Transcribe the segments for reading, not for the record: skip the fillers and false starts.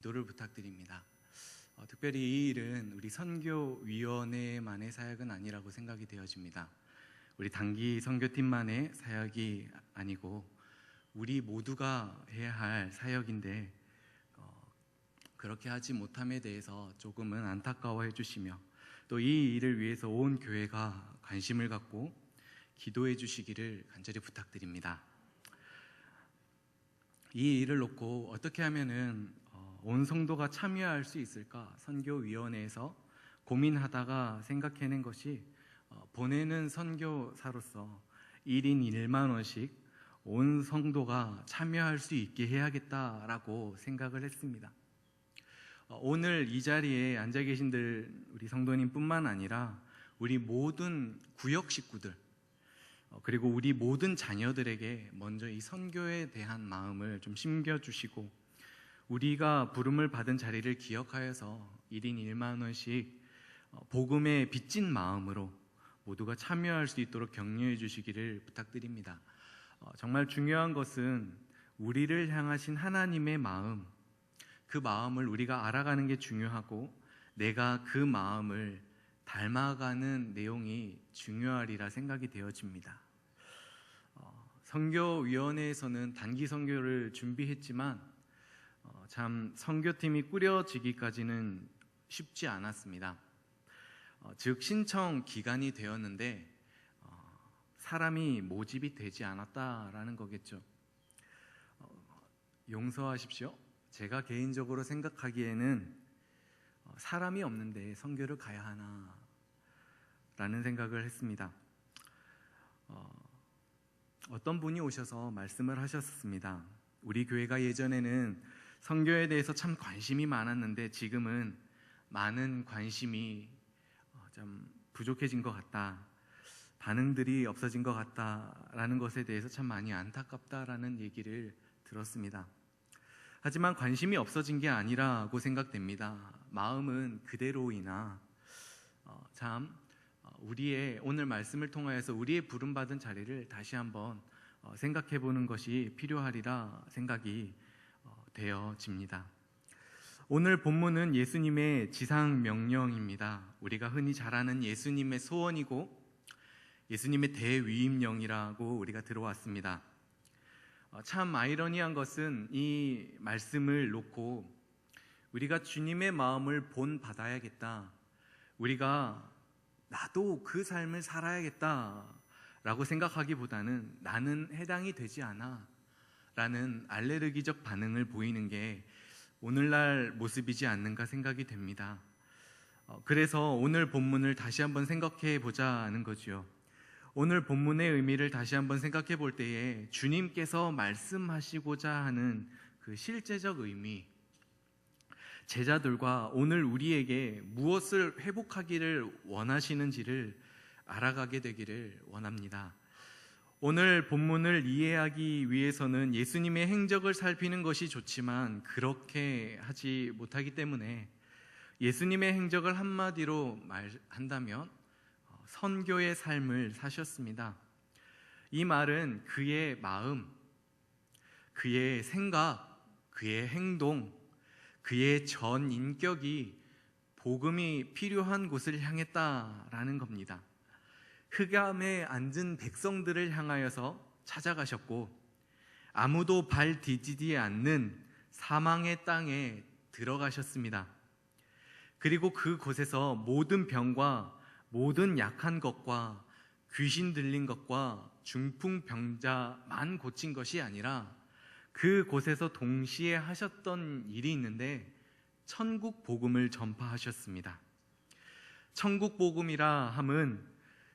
기도를 부탁드립니다. 특별히 이 일은 우리 선교위원회만의 사역은 아니라고 생각이 되어집니다. 우리 단기 선교팀만의 사역이 아니고 우리 모두가 해야 할 사역인데 그렇게 하지 못함에 대해서 조금은 안타까워해 주시며 또 이 일을 위해서 온 교회가 관심을 갖고 기도해 주시기를 간절히 부탁드립니다. 이 일을 놓고 어떻게 하면은 온 성도가 참여할 수 있을까 선교위원회에서 고민하다가 생각해낸 것이 보내는 선교사로서 1인 1만 원씩 온 성도가 참여할 수 있게 해야겠다라고 생각을 했습니다. 오늘 이 자리에 앉아 계신들 우리 성도님뿐만 아니라 우리 모든 구역 식구들 그리고 우리 모든 자녀들에게 먼저 이 선교에 대한 마음을 좀 심겨주시고 우리가 부름을 받은 자리를 기억하여서 1인 1만 원씩 복음에 빚진 마음으로 모두가 참여할 수 있도록 격려해 주시기를 부탁드립니다. 정말 중요한 것은 우리를 향하신 하나님의 마음, 그 마음을 우리가 알아가는 게 중요하고 내가 그 마음을 닮아가는 내용이 중요하리라 생각이 되어집니다. 선교위원회에서는 단기 선교를 준비했지만 참 선교팀이 꾸려지기까지는 쉽지 않았습니다. 즉 신청 기간이 되었는데 사람이 모집이 되지 않았다라는 거겠죠. 용서하십시오. 제가 개인적으로 생각하기에는 사람이 없는데 선교를 가야 하나 라는 생각을 했습니다. 어떤 분이 오셔서 말씀을 하셨습니다. 우리 교회가 예전에는 선교에 대해서 참 관심이 많았는데 지금은 많은 관심이 좀 부족해진 것 같다, 반응들이 없어진 것 같다라는 것에 대해서 참 많이 안타깝다라는 얘기를 들었습니다. 하지만 관심이 없어진 게 아니라고 생각됩니다. 마음은 그대로이나 우리의 오늘 말씀을 통하여서 우리의 부름받은 자리를 다시 한번 생각해 보는 것이 필요하리라 생각이 되어집니다. 오늘 본문은 예수님의 지상 명령입니다. 우리가 흔히 잘 아는 예수님의 소원이고 예수님의 대위임령이라고 우리가 들어왔습니다. 참 아이러니한 것은 이 말씀을 놓고 우리가 주님의 마음을 본받아야겠다, 우리가 나도 그 삶을 살아야겠다 라고 생각하기보다는 나는 해당이 되지 않아 라는 알레르기적 반응을 보이는 게 오늘날 모습이지 않는가 생각이 됩니다. 그래서 오늘 본문을 다시 한번 생각해 보자는 거죠. 오늘 본문의 의미를 다시 한번 생각해 볼 때에 주님께서 말씀하시고자 하는 그 실제적 의미, 제자들과 오늘 우리에게 무엇을 회복하기를 원하시는지를 알아가게 되기를 원합니다. 오늘 본문을 이해하기 위해서는 예수님의 행적을 살피는 것이 좋지만 그렇게 하지 못하기 때문에 예수님의 행적을 한마디로 말한다면 선교의 삶을 사셨습니다. 이 말은 그의 마음, 그의 생각, 그의 행동, 그의 전 인격이 복음이 필요한 곳을 향했다라는 겁니다. 흑암에 앉은 백성들을 향하여서 찾아가셨고 아무도 발 디디지 않는 사망의 땅에 들어가셨습니다. 그리고 그곳에서 모든 병과 모든 약한 것과 귀신 들린 것과 중풍병자만 고친 것이 아니라 그곳에서 동시에 하셨던 일이 있는데 천국 복음을 전파하셨습니다. 천국 복음이라 함은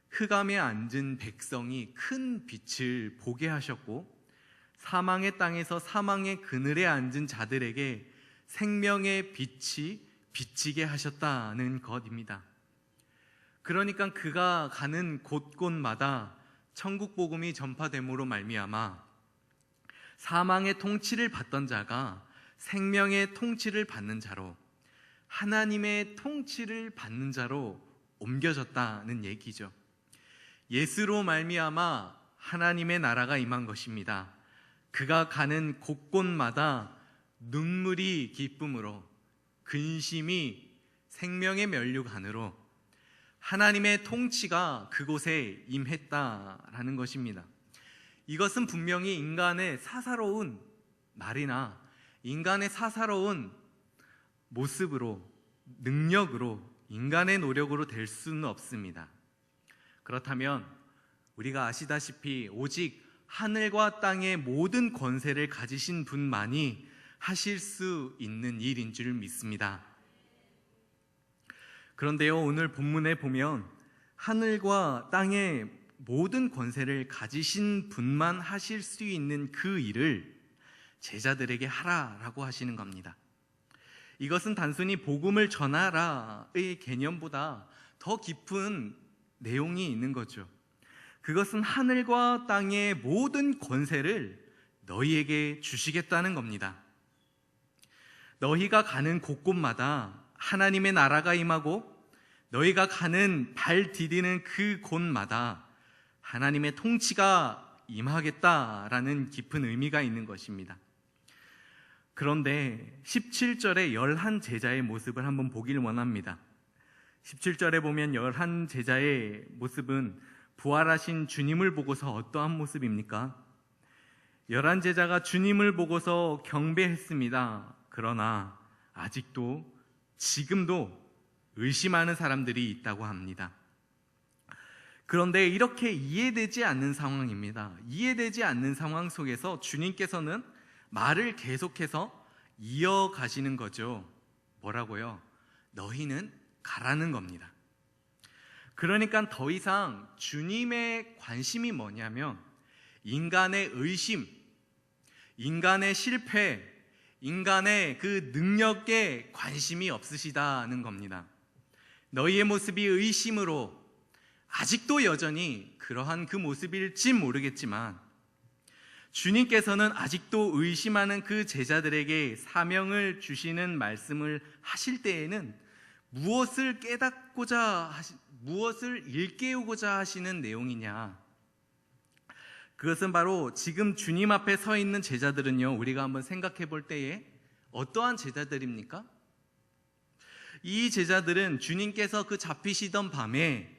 흑암에 앉은 백성이 큰 빛을 보게 하셨고 사망의 땅에서 사망의 그늘에 앉은 자들에게 생명의 빛이 비치게 하셨다는 것입니다. 그러니까 그가 가는 곳곳마다 천국 복음이 전파됨으로 말미암아 사망의 통치를 받던 자가 생명의 통치를 받는 자로, 하나님의 통치를 받는 자로 옮겨졌다는 얘기죠. 예수로 말미암아 하나님의 나라가 임한 것입니다. 그가 가는 곳곳마다 눈물이 기쁨으로, 근심이 생명의 면류관으로 하나님의 통치가 그곳에 임했다라는 것입니다. 이것은 분명히 인간의 사사로운 말이나 인간의 사사로운 모습으로, 능력으로, 인간의 노력으로 될 수는 없습니다. 그렇다면 우리가 아시다시피 오직 하늘과 땅의 모든 권세를 가지신 분만이 하실 수 있는 일인 줄 믿습니다. 그런데요, 오늘 본문에 보면 하늘과 땅의 모든 권세를 가지신 분만 하실 수 있는 그 일을 제자들에게 하라라고 하시는 겁니다. 이것은 단순히 복음을 전하라의 개념보다 더 깊은 내용이 있는 거죠. 그것은 하늘과 땅의 모든 권세를 너희에게 주시겠다는 겁니다. 너희가 가는 곳곳마다 하나님의 나라가 임하고 너희가 가는 발 디디는 그 곳마다 하나님의 통치가 임하겠다라는 깊은 의미가 있는 것입니다. 그런데 17절에 11 제자의 모습을 한번 보길 원합니다. 17절에 보면 11 제자의 모습은 부활하신 주님을 보고서 어떠한 모습입니까? 11 제자가 주님을 보고서 경배했습니다. 그러나 아직도 지금도 의심하는 사람들이 있다고 합니다. 그런데 이렇게 이해되지 않는 상황입니다. 이해되지 않는 상황 속에서 주님께서는 말을 계속해서 이어가시는 거죠. 뭐라고요? 너희는 가라는 겁니다. 그러니까 더 이상 주님의 관심이 뭐냐면 인간의 의심, 인간의 실패, 인간의 그 능력에 관심이 없으시다는 겁니다. 너희의 모습이 의심으로 아직도 여전히 그러한 그 모습일지 모르겠지만 주님께서는 아직도 의심하는 그 제자들에게 사명을 주시는 말씀을 하실 때에는 무엇을 일깨우고자 하시는 내용이냐? 그것은 바로 지금 주님 앞에 서 있는 제자들은요, 우리가 한번 생각해 볼 때에 어떠한 제자들입니까? 이 제자들은 주님께서 그 잡히시던 밤에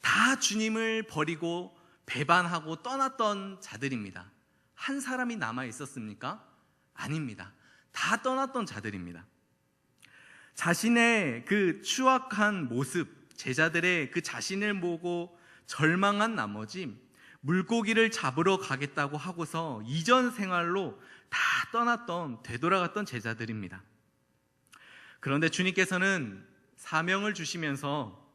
다 주님을 버리고 배반하고 떠났던 자들입니다. 한 사람이 남아 있었습니까? 아닙니다. 다 떠났던 자들입니다. 자신의 그 추악한 모습, 제자들의 그 자신을 보고 절망한 나머지 물고기를 잡으러 가겠다고 하고서 이전 생활로 다 떠났던, 되돌아갔던 제자들입니다. 그런데 주님께서는 사명을 주시면서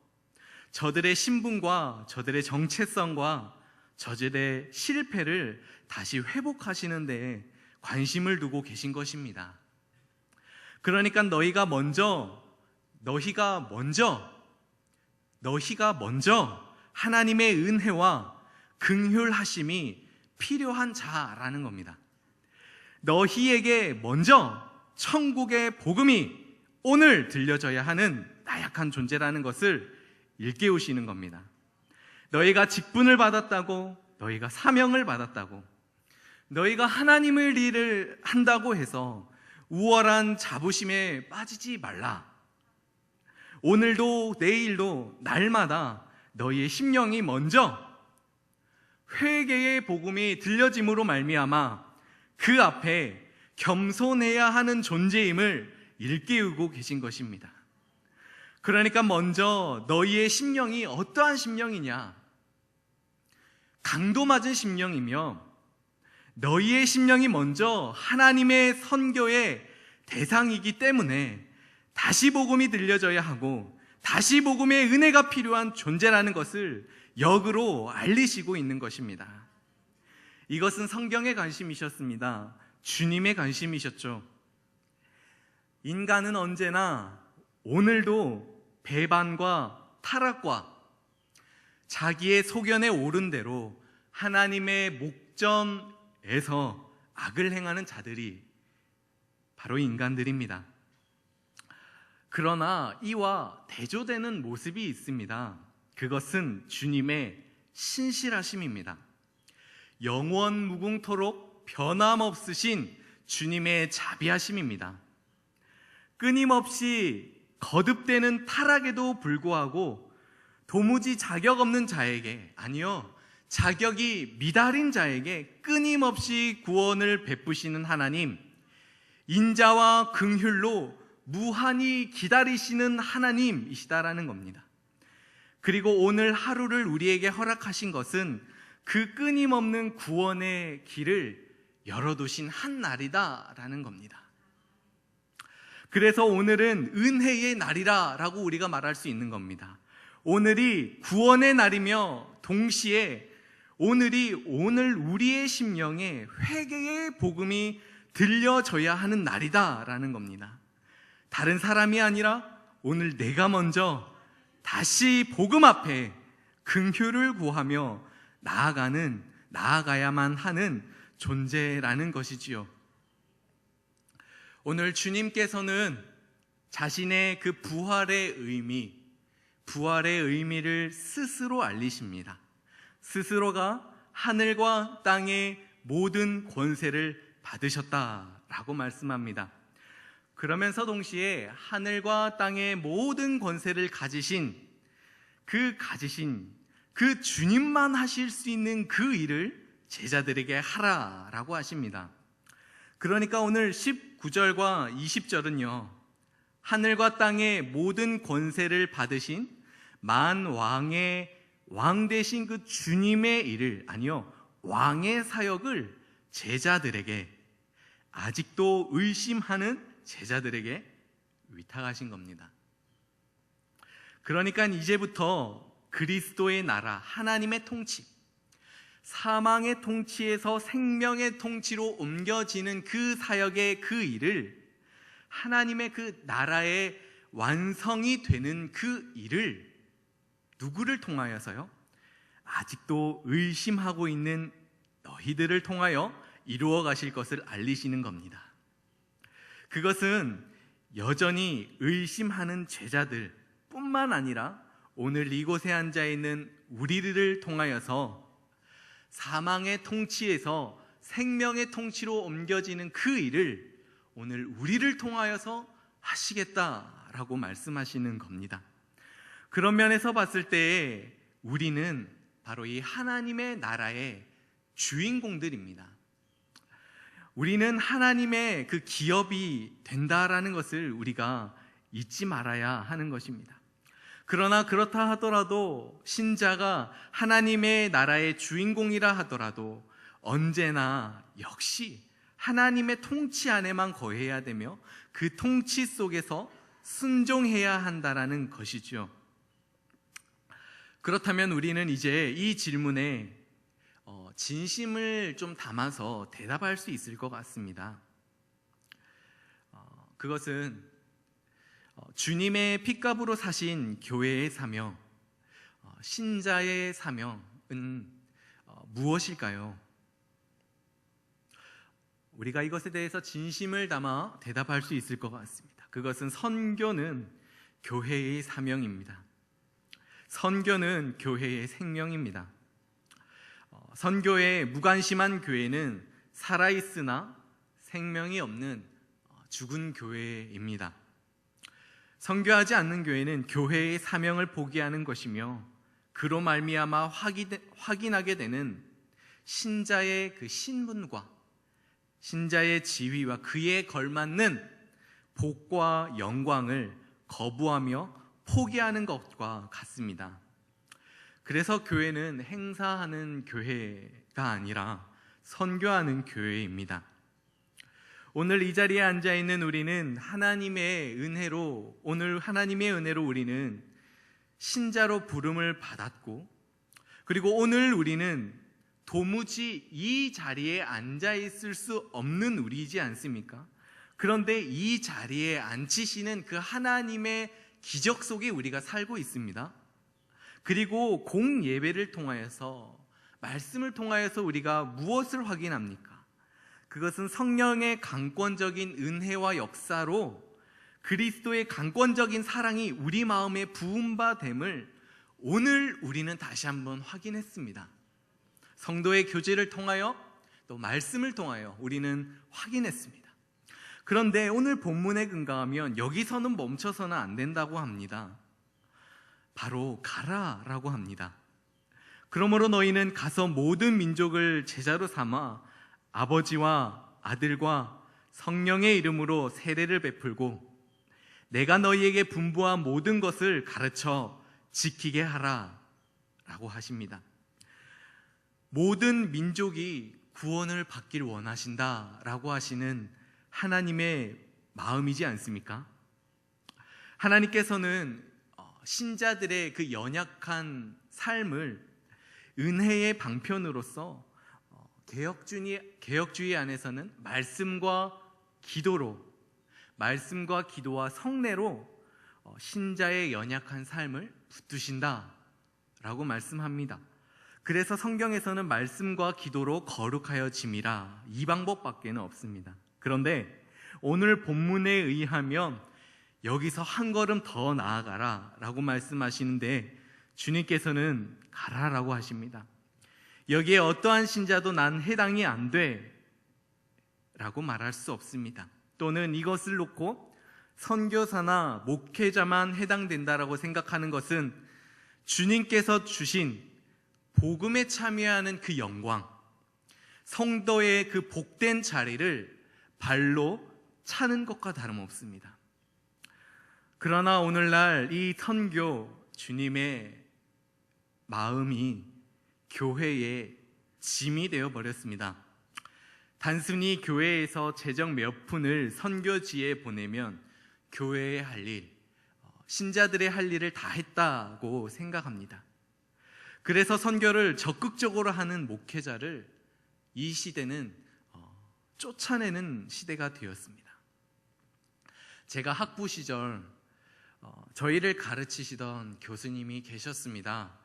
저들의 신분과 저들의 정체성과 저들의 실패를 다시 회복하시는 데 관심을 두고 계신 것입니다. 그러니까 너희가 먼저 하나님의 은혜와 긍휼하심이 필요한 자라는 겁니다. 너희에게 먼저 천국의 복음이 오늘 들려져야 하는 나약한 존재라는 것을 일깨우시는 겁니다. 너희가 직분을 받았다고, 너희가 사명을 받았다고, 너희가 하나님의 일을 한다고 해서 우월한 자부심에 빠지지 말라. 오늘도 내일도 날마다 너희의 심령이 먼저 회개의 복음이 들려짐으로 말미암아 그 앞에 겸손해야 하는 존재임을 일깨우고 계신 것입니다. 그러니까 먼저 너희의 심령이 어떠한 심령이냐? 강도 맞은 심령이며 너희의 심령이 먼저 하나님의 선교의 대상이기 때문에 다시 복음이 들려져야 하고 다시 복음의 은혜가 필요한 존재라는 것을 역으로 알리시고 있는 것입니다. 이것은 성경의 관심이셨습니다. 주님의 관심이셨죠. 인간은 언제나 오늘도 배반과 타락과 자기의 소견에 옳은 대로 하나님의 목전에서 악을 행하는 자들이 바로 인간들입니다. 그러나 이와 대조되는 모습이 있습니다. 그것은 주님의 신실하심입니다. 영원 무궁토록 변함없으신 주님의 자비하심입니다. 끊임없이 거듭되는 타락에도 불구하고 도무지 자격 없는 자에게, 아니요, 자격이 미달인 자에게 끊임없이 구원을 베푸시는 하나님, 인자와 긍휼로 무한히 기다리시는 하나님이시다라는 겁니다. 그리고 오늘 하루를 우리에게 허락하신 것은 그 끊임없는 구원의 길을 열어두신 한 날이다라는 겁니다. 그래서 오늘은 은혜의 날이라 라고 우리가 말할 수 있는 겁니다. 오늘이 구원의 날이며 동시에 오늘 우리의 심령에 회개의 복음이 들려져야 하는 날이다라는 겁니다. 다른 사람이 아니라 오늘 내가 먼저 다시 복음 앞에 긍휼을 구하며 나아가야만 하는 존재라는 것이지요. 오늘 주님께서는 자신의 그 부활의 의미를 스스로 알리십니다. 스스로가 하늘과 땅의 모든 권세를 받으셨다라고 말씀합니다. 그러면서 동시에 하늘과 땅의 모든 권세를 가지신 그 주님만 하실 수 있는 그 일을 제자들에게 하라라고 하십니다. 그러니까 오늘 19절과 20절은요, 하늘과 땅의 모든 권세를 받으신 만왕의 왕 되신 그 주님의 일을, 아니요, 왕의 사역을 제자들에게, 아직도 의심하는 제자들에게 위탁하신 겁니다. 그러니까 이제부터 그리스도의 나라, 하나님의 통치, 사망의 통치에서 생명의 통치로 옮겨지는 그 사역의 그 일을, 하나님의 그 나라의 완성이 되는 그 일을 누구를 통하여서요? 아직도 의심하고 있는 너희들을 통하여 이루어 가실 것을 알리시는 겁니다. 그것은 여전히 의심하는 제자들 뿐만 아니라 오늘 이곳에 앉아 있는 우리들을 통하여서 사망의 통치에서 생명의 통치로 옮겨지는 그 일을 오늘 우리를 통하여서 하시겠다라고 말씀하시는 겁니다. 그런 면에서 봤을 때 우리는 바로 이 하나님의 나라의 주인공들입니다. 우리는 하나님의 그 기업이 된다라는 것을 우리가 잊지 말아야 하는 것입니다. 그러나 그렇다 하더라도 신자가 하나님의 나라의 주인공이라 하더라도 언제나 역시 하나님의 통치 안에만 거해야 되며 그 통치 속에서 순종해야 한다라는 것이죠. 그렇다면 우리는 이제 이 질문에 진심을 좀 담아서 대답할 수 있을 것 같습니다. 그것은 주님의 핏값으로 사신 교회의 사명, 신자의 사명은 무엇일까요? 우리가 이것에 대해서 진심을 담아 대답할 수 있을 것 같습니다. 그것은 선교는 교회의 사명입니다. 선교는 교회의 생명입니다. 선교에 무관심한 교회는 살아있으나 생명이 없는 죽은 교회입니다. 선교하지 않는 교회는 교회의 사명을 포기하는 것이며 그로 말미암아 확인하게 되는 신자의 그 신분과 신자의 지위와 그에 걸맞는 복과 영광을 거부하며 포기하는 것과 같습니다. 그래서 교회는 행사하는 교회가 아니라 선교하는 교회입니다. 오늘 이 자리에 앉아 있는 우리는 하나님의 은혜로 우리는 신자로 부름을 받았고, 그리고 오늘 우리는 도무지 이 자리에 앉아 있을 수 없는 우리이지 않습니까? 그런데 이 자리에 앉히시는 그 하나님의 기적 속에 우리가 살고 있습니다. 그리고 공예배를 통하여서, 말씀을 통하여서 우리가 무엇을 확인합니까? 그것은 성령의 강권적인 은혜와 역사로 그리스도의 강권적인 사랑이 우리 마음에 부음바 됨을 오늘 우리는 다시 한번 확인했습니다. 성도의 교제를 통하여 또 말씀을 통하여 우리는 확인했습니다. 그런데 오늘 본문에 근거하면 여기서는 멈춰서는 안 된다고 합니다. 바로 가라라고 합니다. 그러므로 너희는 가서 모든 민족을 제자로 삼아 아버지와 아들과 성령의 이름으로 세례를 베풀고 내가 너희에게 분부한 모든 것을 가르쳐 지키게 하라 라고 하십니다. 모든 민족이 구원을 받길 원하신다 라고 하시는 하나님의 마음이지 않습니까? 하나님께서는 신자들의 그 연약한 삶을 은혜의 방편으로서 개혁주의 안에서는 말씀과 기도와 성례로 신자의 연약한 삶을 붙드신다라고 말씀합니다. 그래서 성경에서는 말씀과 기도로 거룩하여짐이라 이 방법밖에는 없습니다. 그런데 오늘 본문에 의하면 여기서 한 걸음 더 나아가라 라고 말씀하시는데 주님께서는 가라라고 하십니다. 여기에 어떠한 신자도 난 해당이 안 돼 라고 말할 수 없습니다. 또는 이것을 놓고 선교사나 목회자만 해당된다라고 생각하는 것은 주님께서 주신 복음에 참여하는 그 영광, 성도의 그 복된 자리를 발로 차는 것과 다름없습니다. 그러나 오늘날 이 선교, 주님의 마음이 교회의 짐이 되어버렸습니다. 단순히 교회에서 재정 몇 푼을 선교지에 보내면 교회의 할 일, 신자들의 할 일을 다 했다고 생각합니다. 그래서 선교를 적극적으로 하는 목회자를 이 시대는 쫓아내는 시대가 되었습니다. 제가 학부 시절 저희를 가르치시던 교수님이 계셨습니다.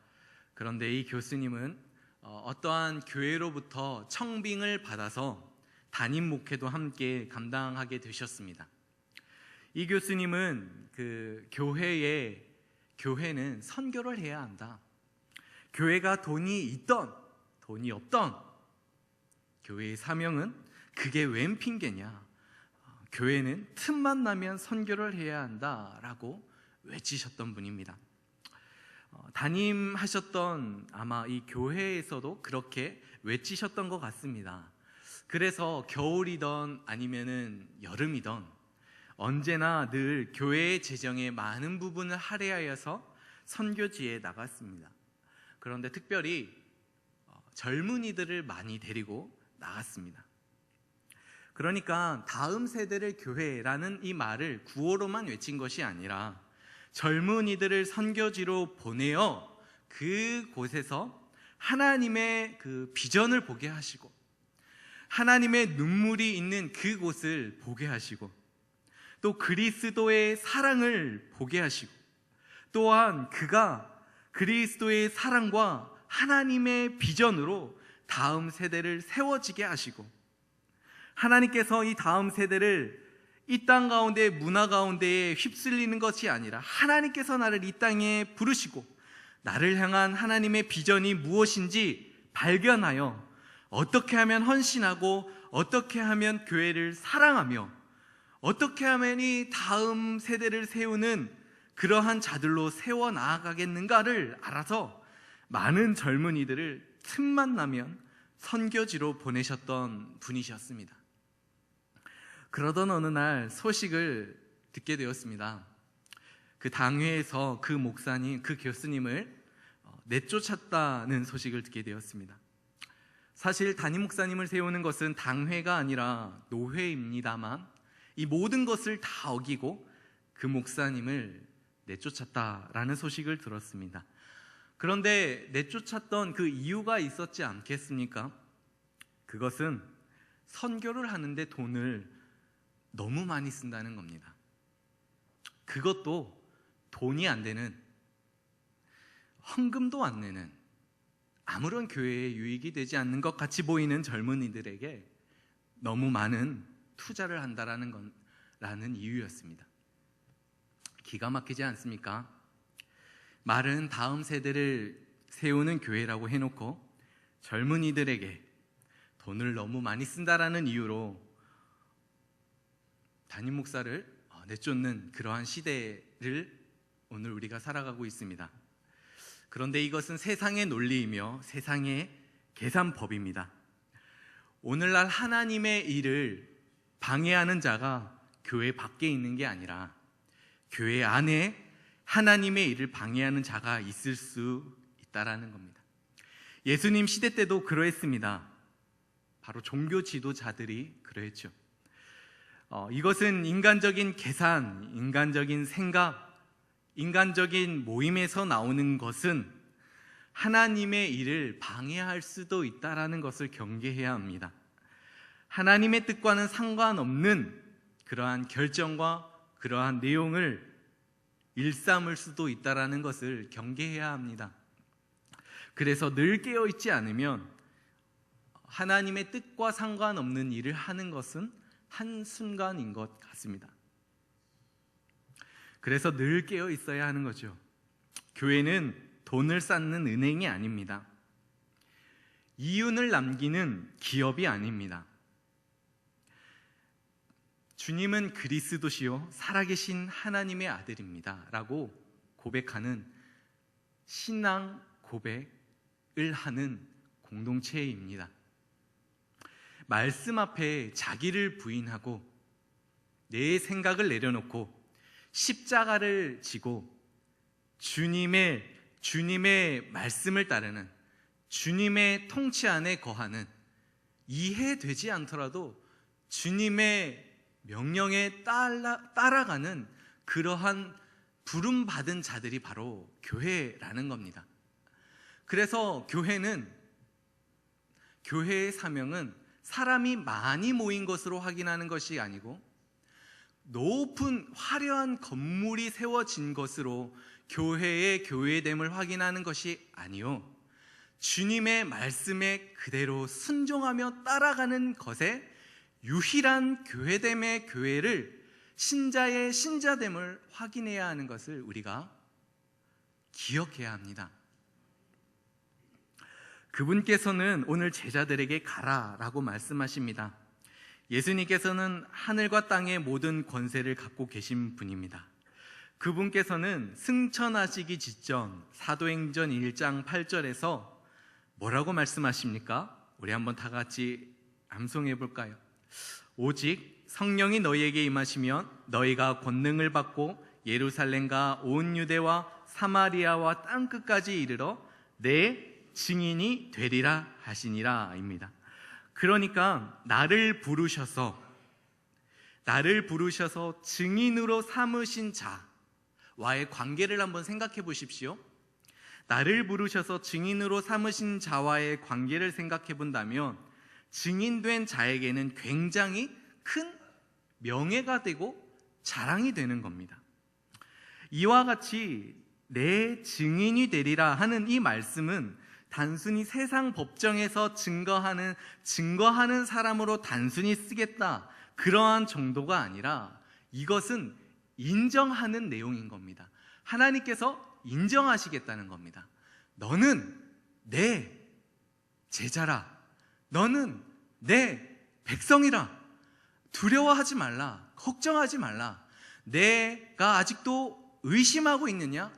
그런데 이 교수님은 어떠한 교회로부터 청빙을 받아서 담임 목회도 함께 감당하게 되셨습니다. 이 교수님은 교회는 선교를 해야 한다. 교회가 돈이 있던 돈이 없던 교회의 사명은 그게 웬 핑계냐. 교회는 틈만 나면 선교를 해야 한다라고 외치셨던 분입니다. 담임하셨던 아마 이 교회에서도 그렇게 외치셨던 것 같습니다. 그래서 겨울이던 아니면은 여름이던 언제나 늘 교회의 재정의 많은 부분을 할애하여서 선교지에 나갔습니다. 그런데 특별히 젊은이들을 많이 데리고 나갔습니다. 그러니까 다음 세대를 교회라는 이 말을 구호로만 외친 것이 아니라 젊은이들을 선교지로 보내어 그곳에서 하나님의 그 비전을 보게 하시고 하나님의 눈물이 있는 그곳을 보게 하시고 또 그리스도의 사랑을 보게 하시고 또한 그가 그리스도의 사랑과 하나님의 비전으로 다음 세대를 세워지게 하시고 하나님께서 이 다음 세대를 이 땅 가운데 문화 가운데에 휩쓸리는 것이 아니라 하나님께서 나를 이 땅에 부르시고 나를 향한 하나님의 비전이 무엇인지 발견하여 어떻게 하면 헌신하고 어떻게 하면 교회를 사랑하며 어떻게 하면 이 다음 세대를 세우는 그러한 자들로 세워 나아가겠는가를 알아서 많은 젊은이들을 틈만 나면 선교지로 보내셨던 분이셨습니다. 그러던 어느 날 소식을 듣게 되었습니다. 그 당회에서 그 목사님, 그 교수님을 내쫓았다는 소식을 듣게 되었습니다. 사실 담임 목사님을 세우는 것은 당회가 아니라 노회입니다만 이 모든 것을 다 어기고 그 목사님을 내쫓았다라는 소식을 들었습니다. 그런데 내쫓았던 그 이유가 있었지 않겠습니까? 그것은 선교를 하는데 돈을 너무 많이 쓴다는 겁니다. 그것도 돈이 안 되는, 헌금도 안 내는, 아무런 교회에 유익이 되지 않는 것 같이 보이는 젊은이들에게 너무 많은 투자를 한다라는 이유였습니다. 기가 막히지 않습니까? 말은 다음 세대를 세우는 교회라고 해놓고 젊은이들에게 돈을 너무 많이 쓴다라는 이유로 담임 목사를 내쫓는 그러한 시대를 오늘 우리가 살아가고 있습니다. 그런데 이것은 세상의 논리이며 세상의 계산법입니다. 오늘날 하나님의 일을 방해하는 자가 교회 밖에 있는 게 아니라 교회 안에 하나님의 일을 방해하는 자가 있을 수 있다라는 겁니다. 예수님 시대 때도 그러했습니다. 바로 종교 지도자들이 그러했죠. 이것은 인간적인 계산, 인간적인 생각, 인간적인 모임에서 나오는 것은 하나님의 일을 방해할 수도 있다라는 것을 경계해야 합니다. 하나님의 뜻과는 상관없는 그러한 결정과 그러한 내용을 일삼을 수도 있다라는 것을 경계해야 합니다. 그래서 늘 깨어있지 않으면 하나님의 뜻과 상관없는 일을 하는 것은 한순간인 것 같습니다. 그래서 늘 깨어 있어야 하는 거죠. 교회는 돈을 쌓는 은행이 아닙니다. 이윤을 남기는 기업이 아닙니다. 주님은 그리스도시요 살아계신 하나님의 아들입니다 라고 고백하는 신앙 고백을 하는 공동체입니다. 말씀 앞에 자기를 부인하고 내 생각을 내려놓고 십자가를 지고 주님의 말씀을 따르는 주님의 통치 안에 거하는 이해되지 않더라도 주님의 명령에 따라가는 그러한 부름받은 자들이 바로 교회라는 겁니다. 그래서 교회의 사명은 사람이 많이 모인 것으로 확인하는 것이 아니고 높은 화려한 건물이 세워진 것으로 교회의 교회됨을 확인하는 것이 아니요 주님의 말씀에 그대로 순종하며 따라가는 것에 유일한 교회됨의 교회를 신자의 신자됨을 확인해야 하는 것을 우리가 기억해야 합니다. 그분께서는 오늘 제자들에게 가라라고 말씀하십니다. 예수님께서는 하늘과 땅의 모든 권세를 갖고 계신 분입니다. 그분께서는 승천하시기 직전 사도행전 1장 8절에서 뭐라고 말씀하십니까? 우리 한번 다 같이 암송해 볼까요? 오직 성령이 너희에게 임하시면 너희가 권능을 받고 예루살렘과 온 유대와 사마리아와 땅끝까지 이르러 내 증인이 되리라 하시니라 입니다. 그러니까 나를 부르셔서 증인으로 삼으신 자와의 관계를 한번 생각해 보십시오. 나를 부르셔서 증인으로 삼으신 자와의 관계를 생각해 본다면 증인된 자에게는 굉장히 큰 명예가 되고 자랑이 되는 겁니다. 이와 같이 내 증인이 되리라 하는 이 말씀은 단순히 세상 법정에서 증거하는 사람으로 단순히 쓰겠다 그러한 정도가 아니라 이것은 인정하는 내용인 겁니다. 하나님께서 인정하시겠다는 겁니다. 너는 내 제자라, 너는 내 백성이라, 두려워하지 말라, 걱정하지 말라. 내가 아직도 의심하고 있느냐?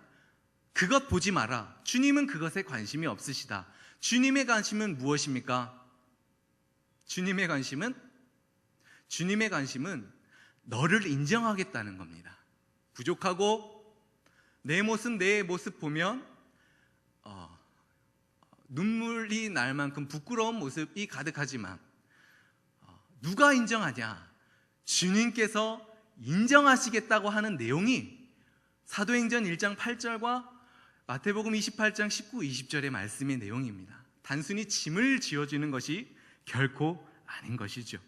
그것 보지 마라. 주님은 그것에 관심이 없으시다. 주님의 관심은 무엇입니까? 주님의 관심은 너를 인정하겠다는 겁니다. 부족하고 내 모습 보면 눈물이 날 만큼 부끄러운 모습이 가득하지만 누가 인정하냐? 주님께서 인정하시겠다고 하는 내용이 사도행전 1장 8절과 마태복음 28장 19, 20절의 말씀의 내용입니다. 단순히 짐을 지어주는 것이 결코 아닌 것이죠.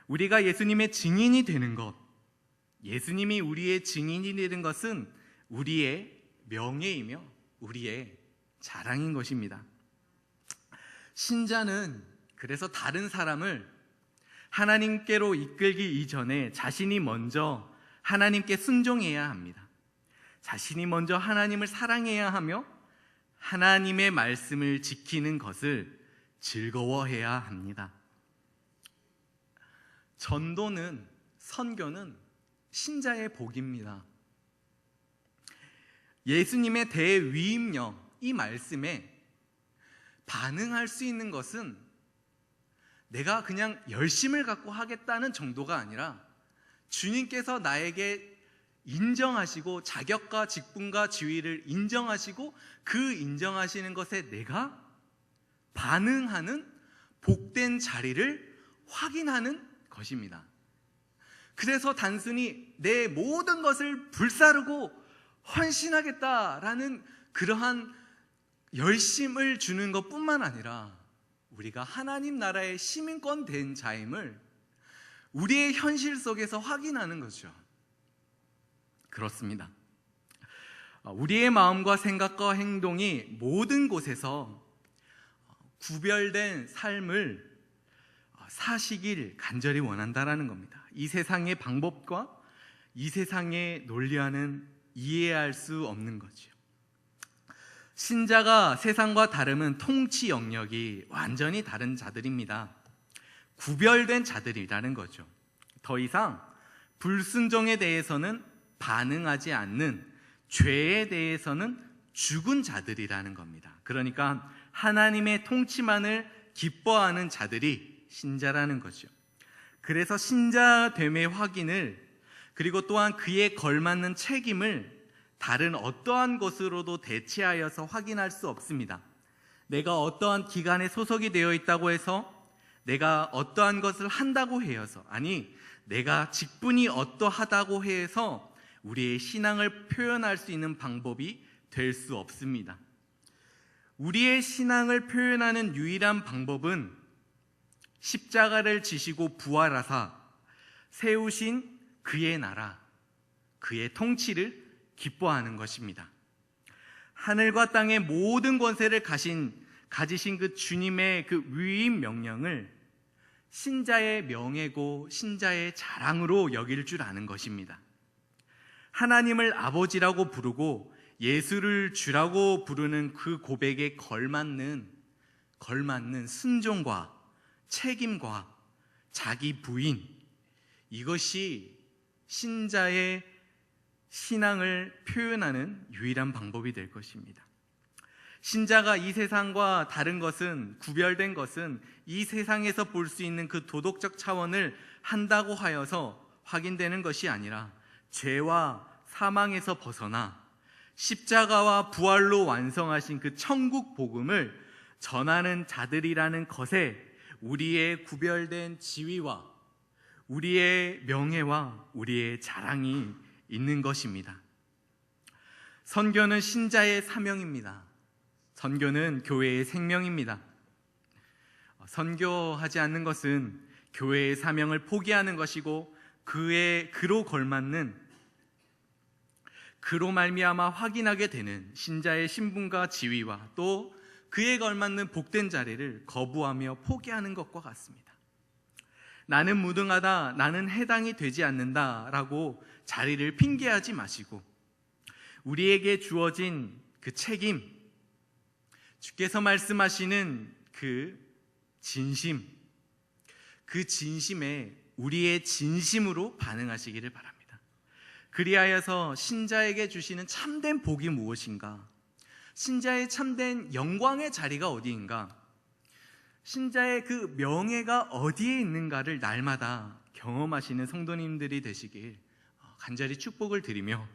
우리가 예수님의 증인이 되는 것, 예수님이 우리의 증인이 되는 것은 우리의 명예이며 우리의 자랑인 것입니다. 신자는 그래서 다른 사람을 하나님께로 이끌기 이전에 자신이 먼저 하나님께 순종해야 합니다. 자신이 먼저 하나님을 사랑해야 하며 하나님의 말씀을 지키는 것을 즐거워해야 합니다. 전도는 선교는 신자의 복입니다. 예수님의 대위임령, 이 말씀에 반응할 수 있는 것은 내가 그냥 열심을 갖고 하겠다는 정도가 아니라 주님께서 나에게 인정하시고 자격과 직분과 지위를 인정하시고 그 인정하시는 것에 내가 반응하는 복된 자리를 확인하는 것입니다. 그래서 단순히 내 모든 것을 불사르고 헌신하겠다라는 그러한 열심을 주는 것뿐만 아니라 우리가 하나님 나라의 시민권 된 자임을 우리의 현실 속에서 확인하는 거죠. 그렇습니다. 우리의 마음과 생각과 행동이 모든 곳에서 구별된 삶을 사시길 간절히 원한다라는 겁니다. 이 세상의 방법과 이 세상의 논리와는 이해할 수 없는 거죠. 신자가 세상과 다름은 통치 영역이 완전히 다른 자들입니다. 구별된 자들이라는 거죠. 더 이상 불순종에 대해서는 반응하지 않는, 죄에 대해서는 죽은 자들이라는 겁니다. 그러니까 하나님의 통치만을 기뻐하는 자들이 신자라는 거죠. 그래서 신자됨의 확인을, 그리고 또한 그에 걸맞는 책임을 다른 어떠한 것으로도 대체하여서 확인할 수 없습니다. 내가 어떠한 기관에 소속이 되어 있다고 해서, 내가 어떠한 것을 한다고 해서, 아니 내가 직분이 어떠하다고 해서 우리의 신앙을 표현할 수 있는 방법이 될 수 없습니다. 우리의 신앙을 표현하는 유일한 방법은 십자가를 지시고 부활하사 세우신 그의 나라, 그의 통치를 기뻐하는 것입니다. 하늘과 땅의 모든 권세를 가지신 그 주님의 그 위임 명령을 신자의 명예고 신자의 자랑으로 여길 줄 아는 것입니다. 하나님을 아버지라고 부르고 예수를 주라고 부르는 그 고백에 걸맞는 순종과 책임과 자기 부인, 이것이 신자의 신앙을 표현하는 유일한 방법이 될 것입니다. 신자가 이 세상과 다른 것은, 구별된 것은 이 세상에서 볼 수 있는 그 도덕적 차원을 한다고 하여서 확인되는 것이 아니라 죄와 사망에서 벗어나 십자가와 부활로 완성하신 그 천국 복음을 전하는 자들이라는 것에 우리의 구별된 지위와 우리의 명예와 우리의 자랑이 있는 것입니다. 선교는 신자의 사명입니다. 선교는 교회의 생명입니다. 선교하지 않는 것은 교회의 사명을 포기하는 것이고, 그로 걸맞는, 그로 말미암아 확인하게 되는 신자의 신분과 지위와 또 그에 걸맞는 복된 자리를 거부하며 포기하는 것과 같습니다. 나는 무능하다, 나는 해당이 되지 않는다라고 자리를 핑계하지 마시고, 우리에게 주어진 그 책임, 주께서 말씀하시는 그 진심, 그 진심에 우리의 진심으로 반응하시기를 바랍니다. 그리하여서 신자에게 주시는 참된 복이 무엇인가? 신자의 참된 영광의 자리가 어디인가? 신자의 그 명예가 어디에 있는가를 날마다 경험하시는 성도님들이 되시길 간절히 축복을 드리며,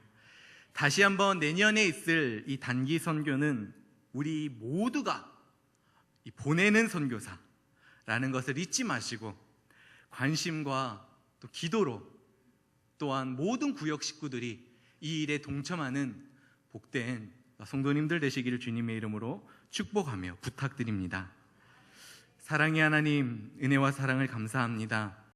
다시 한번 내년에 있을 이 단기 선교는 우리 모두가 보내는 선교사라는 것을 잊지 마시고 관심과 또 기도로, 또한 모든 구역 식구들이 이 일에 동참하는 복된 성도님들 되시기를 주님의 이름으로 축복하며 부탁드립니다. 사랑의 하나님, 은혜와 사랑을 감사합니다.